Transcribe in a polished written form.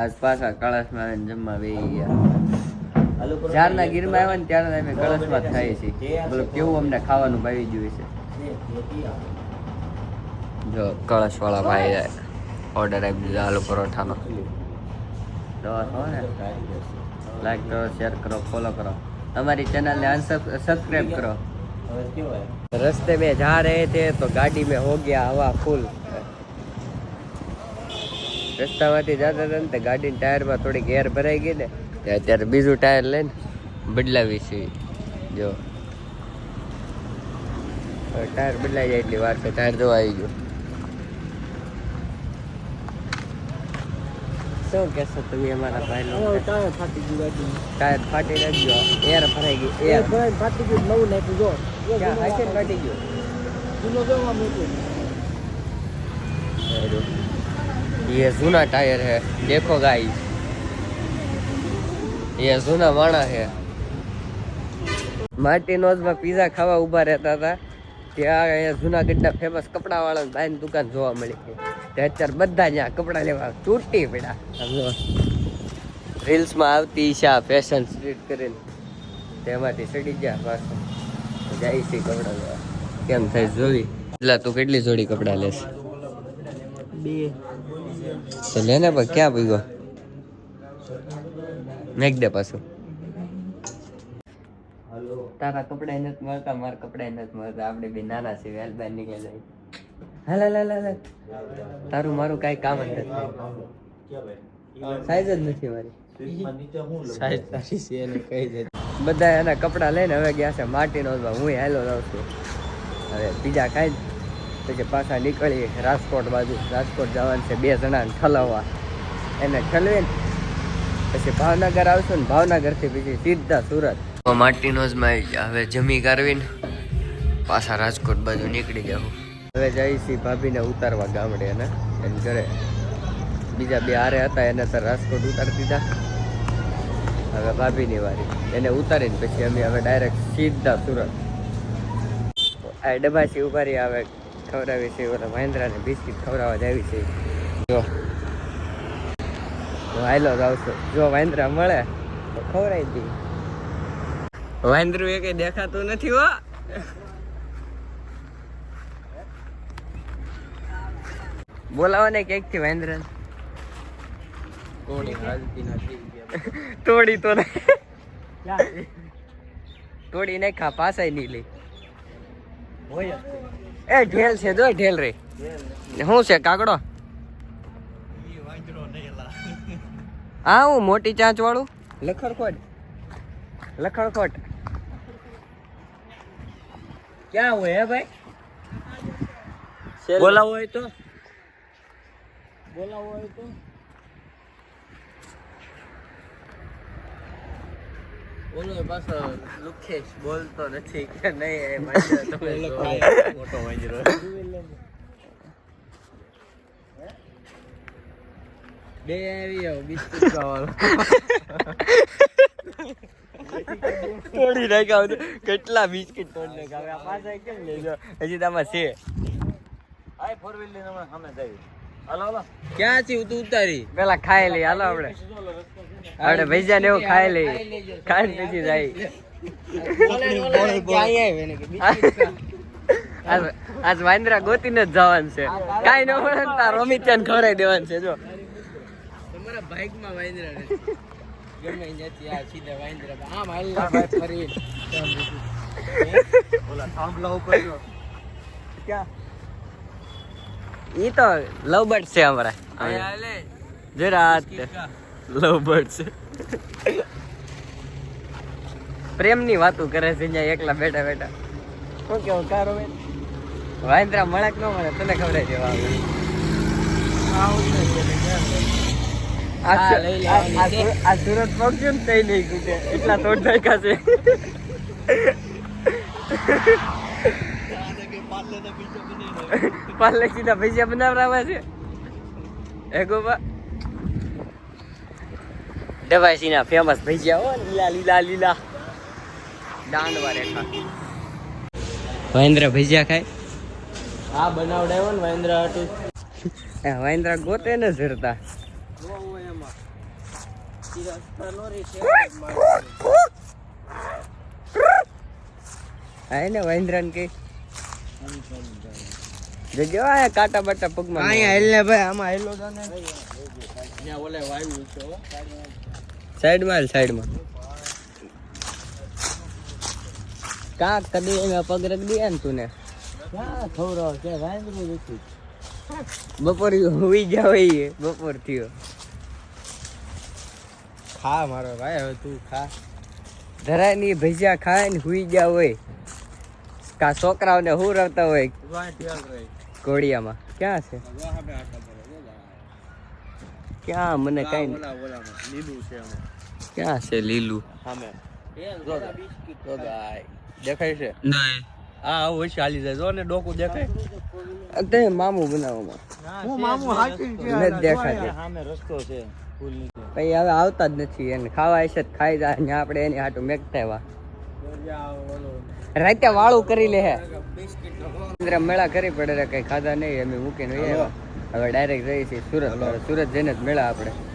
આજ પાછા કળશમાં આવીને જમવા બેસી ગયા. જ્યારના ગીરમાં આવ્યા ને ત્યારના અમે કળશમાં જ ખાઈએ છીએ. બોલો કેવું અમને ખાવાનું ભાવી ગયું છે. જો કળશ વાળા ભાઈ ઓર્ડર આપી દીધો આલુ પરોઠાનો. લાઈક કરો, શેર કરો, ફોલો કરો, हमारी चैनल ने सब्सक्राइब करो. रास्ते में जा रहे थे तो गाड़ी में हो गया हवा फुल. રસ્તામાંથી જતા હતા ને તો ગાડીના ટાયરમાં થોડીક એર ભરાઈ ગઈ ને અત્યારે બીજું ટાયર લઈને બદલાવી છે. જો ટાયર બદલાઈ જાય એટલી વાર છે. ટાયર જોવા આવી ગયું. શું કહેશો તમે અમારા ભાઈનો? ટાયર ફાટી ગયું ગાડીનું. ટાયર ફાટી નાખ્યો, એર ભરાઈ ગઈ. એર ભરાઈ ફાટી ગયું, નવું નાખ્યું. જો ક્યાં હાથે ફાટી ગયું. જૂનો જોવા મૂક્યું. ये जूना टायर है, देखो गाइस, ये जूना माणा है. માર્ટિનોઝમાં પીઝા ખાવા ઊભા રહેતા હતા ત્યાં અહીંયા જૂનાગઢના ફેમસ કપડાવાળા ભાઈની દુકાન જોવા મળી છે. અત્યારે બધા ત્યાં કપડાં લેવા તૂટી પડ્યા. રીલ્સમાં આવતી ઈશા ફેશન સ્ટ્રીટ કરીને તેમાંથી ચડી ગયા પાછું જાય છે કપડાં લેવા. કેમ થાય જોવી? એટલે તું કેટલી જોડી કપડાં લેશ? 2 તો લેને ભાઈ. ક્યાં ભીગો મેક દે પાછું. તારા કપડા નથી મળતા, મારા કપડા નથી મળતા. આપણે બે નાના છે, વેલ બાર નીકળી જાય. હાલ હાલ હાલ હાલ. તારું મારું કઈ કામ જ નથી. સાઈઝ જ નથી મારી. સાઈઝ તારી છે એને કહી દે. બધા એના કપડા લઈને હવે ગયા છે માર્ટિનોઝમાં. હું હેલો જાઉં છું. હવે પીઝા ખાઈ પછી પાછા નીકળીએ રાજકોટ બાજુ. રાજકોટ જવાનું છે 2 જણાને ઠલવવા. એને ઠલવીને પછી ભાવનગર આવશું ને ભાવનગરથી પછી સીધા સુરત. માર્ટિનોઝમાં આવી ગયા. હવે જમી કારવીને પાછા રાજકોટ બાજુ નીકળી જાઉં. હવે જઈ છીએ ભાભીને ઉતારવા ગામડે એને ઘરે. બીજા 2 હારે હતા એને તો રાજકોટ ઉતારી દીધા. હવે ભાભીની વારી. એને ઉતારીને પછી અમે હવે ડાયરેક્ટ સીધા સુરત. આ ડબ્બાથી ઉભારી આવે ખવડાવી છે. ઓલા મહેન્દ્રાને બિસ્કીટ ખવડાવવા જ આવી છે. જો હાલો જાઉં છું. જો મહેન્દ્રા મળે તો ખવડાવી દઈ. મહેન્દ્રું એ કઈ દેખાતું નથી હો. બોલાવો ને કેક થી મહેન્દ્ર. તોડી તો તોડી નહીં ખા, પાસાય નહીં લઈ. એ ઢેલ છે, જો ઢેલ રે. શું છે કાકડો? હા હું મોટી ચાંચ વાળું લખડખોટ. લખડખોટ ક્યાં હોય હે ભાઈ? બોલાવો હોય તો બોલાવો હોય તો બોલો. પાછો લુખેશ બોલતો નથી કે નહીં. મોટો વાંજરો બે આવી આવો બિસ્કિટ ખાવાનો. તોડી નાખ્યા. કેટલા બિસ્કિટ તોડી નાખ્યા. પાછા કેમ લેજો? હજી તમારે છે. આ 4 વ્હીલ લઈને અમે સામે જઈએ. હાલો હાલો. ક્યાં છે તું ઉતારી? પેલા ખાઈ લઈ. હાલો આપણે ભૈજા ને એવું ખાઈ લઈ. ખાઈ પછી જાય. આજ વાંદરા ગોતીને જ જવાનું છે. કઈ ન મળે તાર અમિત્યાન ખવડાવી દેવાનું છે. જો તમારા બાઇક માં વાંદરા નથી. ગમે ત્યાંથી આ સીધા વાંદરા આમ હાલના ભાઈ ફરી ઓલા થાંભલા ઉપર જો. ક્યાં? ઈ તો લવ બર્ડ છે અમારા. હાલે જરા લવ બર્ડ છે. પ્રેમની વાતો કરે છે અહીંયા એકલા બેઠા બેઠા. શું કેવું કારો વાંદરા મળે કે ન મળે તને ખબર દેવા આ સુરત પહોંચ્યો ને કઈ નહીં કૂટે એટલા તોડ નાખ્યા છે. પાર્લે સીધા ભજીયા બનાવડાવ્યા છે. એ ગોપા ડબાસી ના ફેમસ ભજીયા હો. લીલા લીલા લીલા દાંડવા રેખા. મહેન્દ્ર ભજીયા ખાય. હા બનાવડાવ્યો ને મહેન્દ્ર હતું. મહેન્દ્ર ગોતે ને ઝરતા આય ને વાંદરાન કે જો આ કાટા બાટા પગમાં અહીંયા હેલ ને ભાઈ આમાં હેલો જાને ત્યાં ઓલે વાયુ છે હો સાઈડમાં કા કદી એમાં પગ રખ દે ને તું ને ક્યાં ખવરાવ કે વાંદરું નથી બપોર હુઈ ગયા હોય બપોર થયો ખા મારો ભાઈ હવે તું ખા ધરાય ની ભજીયા ખાય ને હુઈ ગયા હોય કા છોકરાઓને હું રવતા હોય ઘોડિયામાં ક્યાં છે ક્યાં મને કઈ લીલું છે ક્યાં છે લીલું સામે દેખાય છે નહીં હા આવું છે હાલી જાય જો ને ડોકું દેખાય તે મામું બનાવવામાં હું મામું હાચી નથી દેખાતી સામે રસ્તો છે ફૂલ નીચે પછી હવે આવતા જ નથી એને ખાવા હશે તો ખાઈ જાય ને આપણે એની હાટું મેકતા આવ્યા રાતે વાળું કરી લે હે મેળા કરી પડે કઈ ખાધા નહીં અમે મૂકીને આવ્યા હવે ડાયરેક્ટ જઈએ છીએ સુરત જઈને જ મેળા આપણે